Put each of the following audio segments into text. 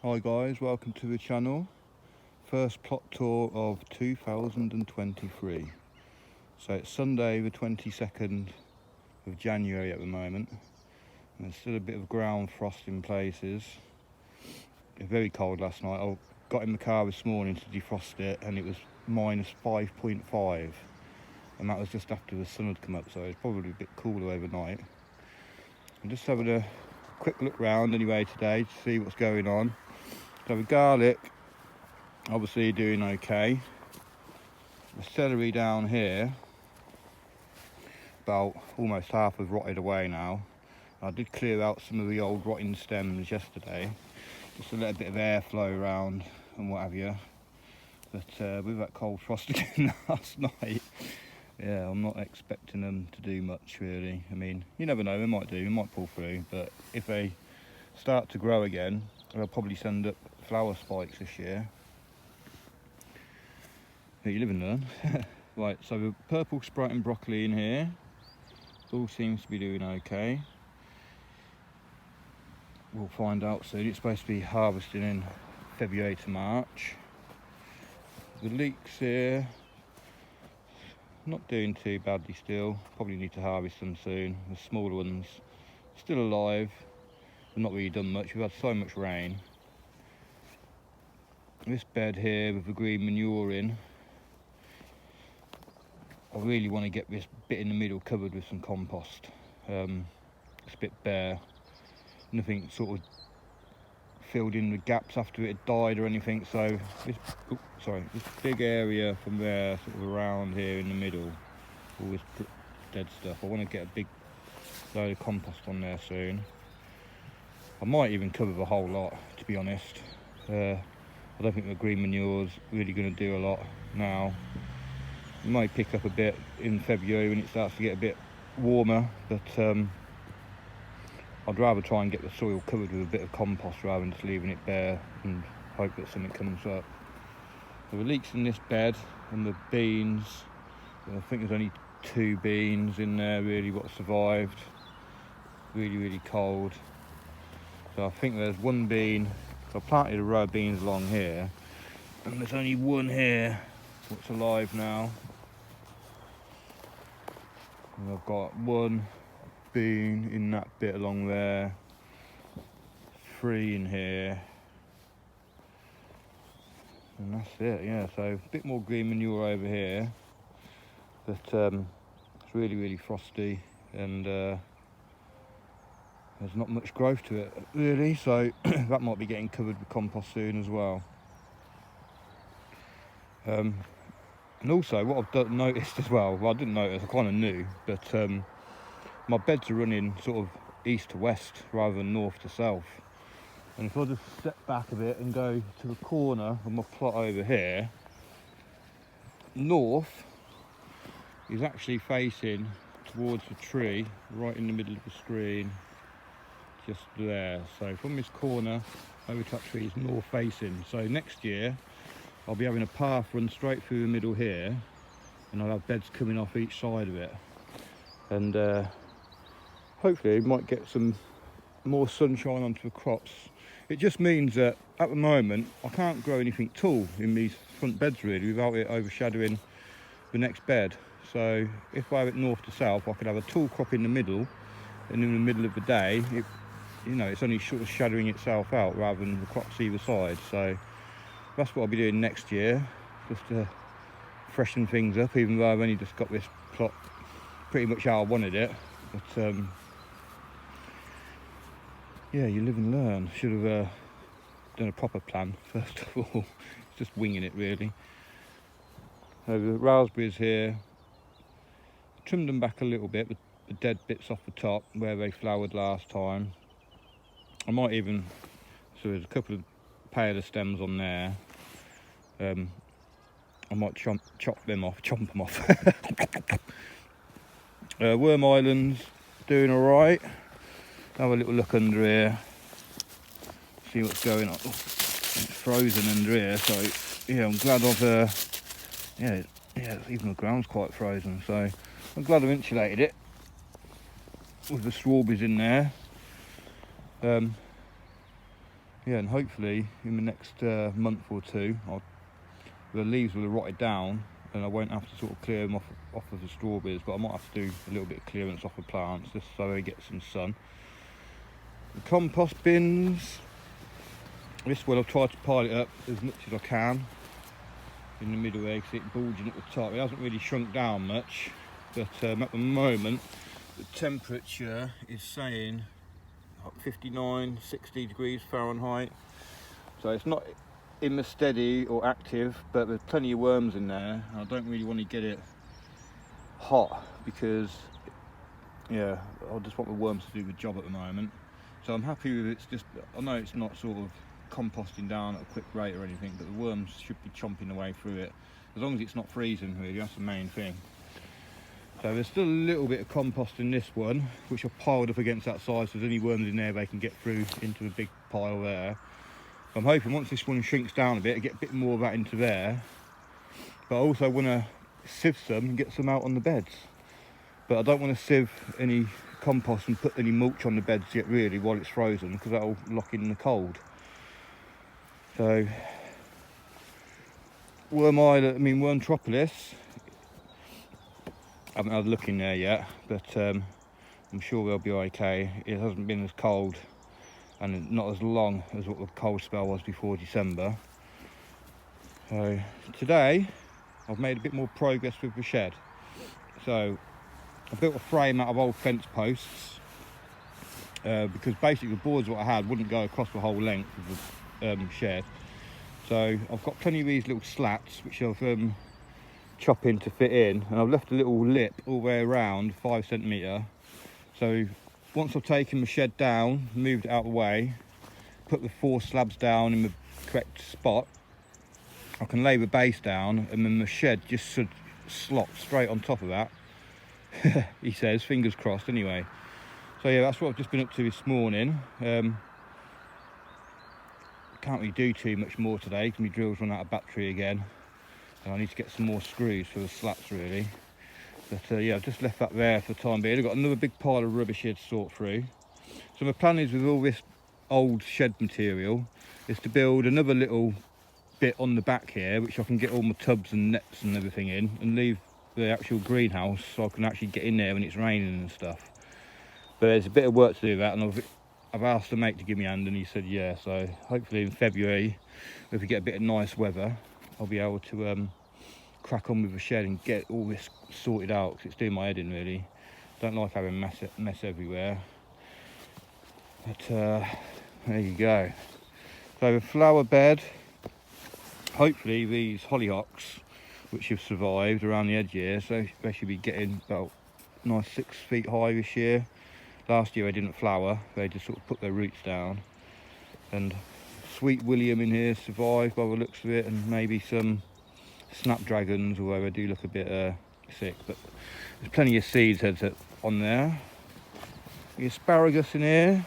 Hi guys, welcome to the channel. First plot tour of 2023. So it's Sunday the 22nd of January at the moment. And there's still a bit of ground frost in places. It was very cold last night. I got in the car this morning to defrost it and it was minus 5.5. And that was just after the sun had come up, so it's probably a bit cooler overnight. I'm just having a quick look round anyway today to see what's going on. So the garlic, obviously doing okay. The celery down here, about almost half have rotted away now. I did clear out some of the old rotting stems yesterday, just to let a bit of air flow around and what have you. But with that cold frost again last night, yeah, I'm not expecting them to do much really. I mean, you never know, they might pull through, but if they start to grow again, they'll probably send up flower spikes this year. You live and learn. Right, so the purple sprouting broccoli in here all seems to be doing okay. We'll find out soon. It's supposed to be harvesting in February to March. The leeks here, not doing too badly still. Probably need to harvest them soon. The smaller ones still alive. They've not really done much. We've had so much rain. This bed here with the green manure in, I really want to get this bit in the middle covered with some compost. It's a bit bare. Nothing sort of filled in the gaps after it had died or anything. So this big area from there, sort of around here in the middle, all this dead stuff. I want to get a big load of compost on there soon. I might even cover the whole lot, to be honest. I don't think the green manure's really going to do a lot now. It might pick up a bit in February when it starts to get a bit warmer, but I'd rather try and get the soil covered with a bit of compost rather than just leaving it bare and hope that something comes up. So the leeks in this bed and the beans, I think there's only 2 beans in there really what survived. Really cold. So I think there's 1 bean. So I planted a row of beans along here, and there's only 1 here what's alive now. And I've got 1 bean in that bit along there, 3 in here, and that's it. Yeah, so a bit more green manure over here, but it's really frosty, and there's not much growth to it really, so that might be getting covered with compost soon as well. And also what I've noticed as well, I didn't notice, I kind of knew, but my beds are running sort of east to west rather than north to south. And if I just step back a bit and go to the corner of my plot over here, north is actually facing towards the tree right in the middle of the screen, just there. So from this corner over to that tree is north facing. So next year I'll be having a path run straight through the middle here, and I'll have beds coming off each side of it. And hopefully we might get some more sunshine onto the crops. It just means that at the moment I can't grow anything tall in these front beds really without it overshadowing the next bed. So if I have it north to south, I could have a tall crop in the middle, and in the middle of the day it's only sort of shadowing itself out rather than the crops either side. So that's what I'll be doing next year, just to freshen things up, even though I've only just got this plot pretty much how I wanted it. But yeah, you live and learn. Should have done a proper plan first of all. It's just winging it really. So the raspberries here, trimmed them back a little bit, the dead bits off the top where they flowered last time. I might even, so there's a couple of paler stems on there. I might chomp them off. Worm Island's doing all right. Have a little look under here, see what's going on. Oh, it's frozen under here, so yeah, I'm glad I've yeah, even the ground's quite frozen, so I'm glad I've insulated it with the strawberries in there. yeah, and hopefully in the next month or two, the leaves will have rotted down, and I won't have to sort of clear them off of the strawberries, but I might have to do a little bit of clearance off the plants just so they get some sun. The compost bins, this one I've tried to pile it up as much as I can in the middle there, because it's bulging at the top. It hasn't really shrunk down much, but at the moment the temperature is saying 59, 60 degrees Fahrenheit, so it's not in the steady or active, but there's plenty of worms in there. I don't really want to get it hot because, yeah, I just want the worms to do the job at the moment. So I'm happy with it. It's just, I know it's not sort of composting down at a quick rate or anything, but the worms should be chomping away through it, as long as it's not freezing really. That's the main thing. So there's still a little bit of compost in this one, which I've piled up against that side, so if there's any worms in there they can get through into a big pile there. I'm hoping once this one shrinks down a bit, I get a bit more of that into there, but I also want to sieve some and get some out on the beds. But I don't want to sieve any compost and put any mulch on the beds yet really while it's frozen, because that'll lock in the cold. So Wormtropolis, I haven't had a look in there yet, but I'm sure they'll be okay. It hasn't been as cold and not as long as what the cold spell was before December. So today I've made a bit more progress with the shed. So I built a frame out of old fence posts, because basically the boards what I had wouldn't go across the whole length of the shed. So I've got plenty of these little slats which I've chopped in to fit in, and I've left a little lip all the way around, 5 centimetre. So once I've taken the shed down, moved it out of the way, put the 4 slabs down in the correct spot, I can lay the base down, and then the shed just should slot straight on top of that. He says, fingers crossed anyway. So yeah, that's what I've just been up to this morning. Can't really do too much more today because my drill's run out of battery again, and I need to get some more screws for the slats really. But yeah, I've just left that there for the time being. I've got another big pile of rubbish here to sort through. So my plan is, with all this old shed material, is to build another little bit on the back here, which I can get all my tubs and nets and everything in, and leave the actual greenhouse so I can actually get in there when it's raining and stuff. But there's a bit of work to do that, and I've asked the mate to give me a hand, and he said yeah. So hopefully in February, if we get a bit of nice weather, I'll be able to crack on with the shed and get all this sorted out, because it's doing my head in really. Don't like having mess everywhere. But there you go. So the flower bed, hopefully these hollyhocks which have survived around the edge here, so they should be getting about nice 6 feet high this year. Last year they didn't flower, they just sort of put their roots down. And Sweet William in here survived by the looks of it, and maybe some snapdragons, although they do look a bit sick. But there's plenty of seeds heads on there. The asparagus in here,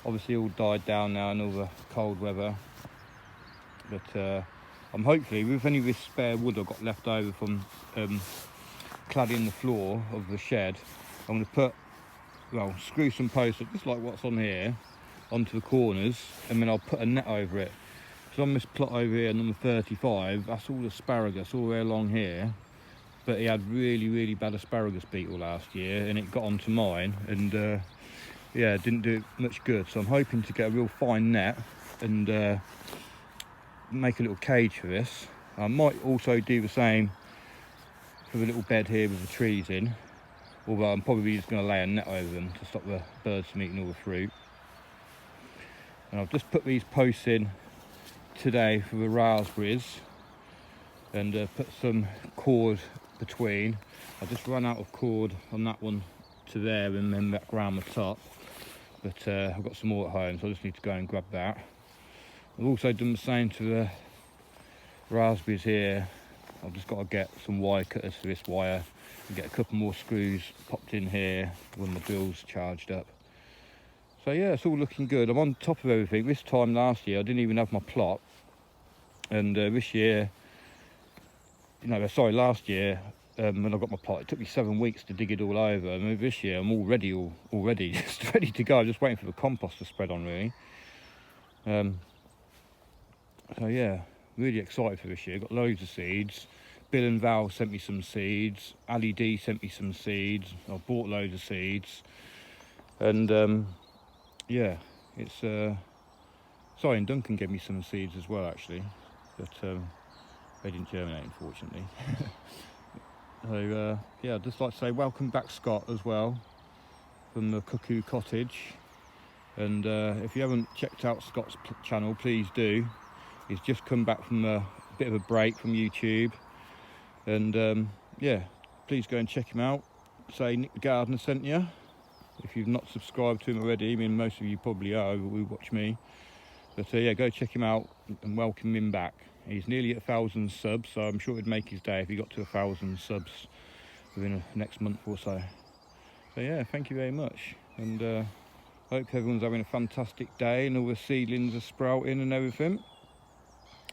obviously all died down now in all the cold weather. But I'm hopefully, with any of this spare wood I've got left over from cladding the floor of the shed, I'm going to put, well, screw some posts up, just like what's on here, onto the corners, and then I'll put a net over it. So on this plot over here, number 35, that's all asparagus all the way along here. But he had really bad asparagus beetle last year, and it got onto mine, and yeah, it didn't do much good. So I'm hoping to get a real fine net and make a little cage for this. I might also do the same for the little bed here with the trees in, although I'm probably just going to lay a net over them to stop the birds from eating all the fruit. And I've just put these posts in today for the raspberries, and put some cord between. I just ran out of cord on that one to there, and then back around the top, but I've got some more at home, so I just need to go and grab that. I've also done the same to the raspberries here. I've just got to get some wire cutters for this wire and get a couple more screws popped in here when the drill's charged up. So yeah, it's all looking good. I'm on top of everything. This time last year I didn't even have my plot, and this year, last year when I got my plot, it took me 7 weeks to dig it all over, and this year I'm already just ready to go. I'm just waiting for the compost to spread on really. So yeah, really excited for this year. Got loads of seeds. Bill and Val sent me some seeds. Ali D sent me some seeds. I bought loads of seeds, and yeah, it's sorry, and Duncan gave me some seeds as well actually, but they didn't germinate unfortunately. So yeah, I'd just like to say welcome back, Scott, as well, from the Cuckoo Cottage. And if you haven't checked out Scott's channel, please do. He's just come back from a bit of a break from YouTube, and yeah, please go and check him out. Say Nick the Gardener sent you. If you've not subscribed to him already, I mean most of you probably are who watch me, but yeah, go check him out and welcome him back. He's nearly at 1,000 subs, so I'm sure it'd make his day if he got to 1,000 subs within the next month or so. So yeah, thank you very much, and I hope everyone's having a fantastic day and all the seedlings are sprouting and everything.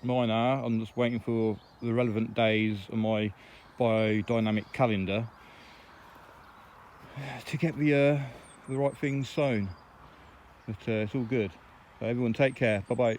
Mine are. I'm just waiting for the relevant days on my biodynamic calendar to get the right things sown. But it's all good. So everyone take care. Bye bye.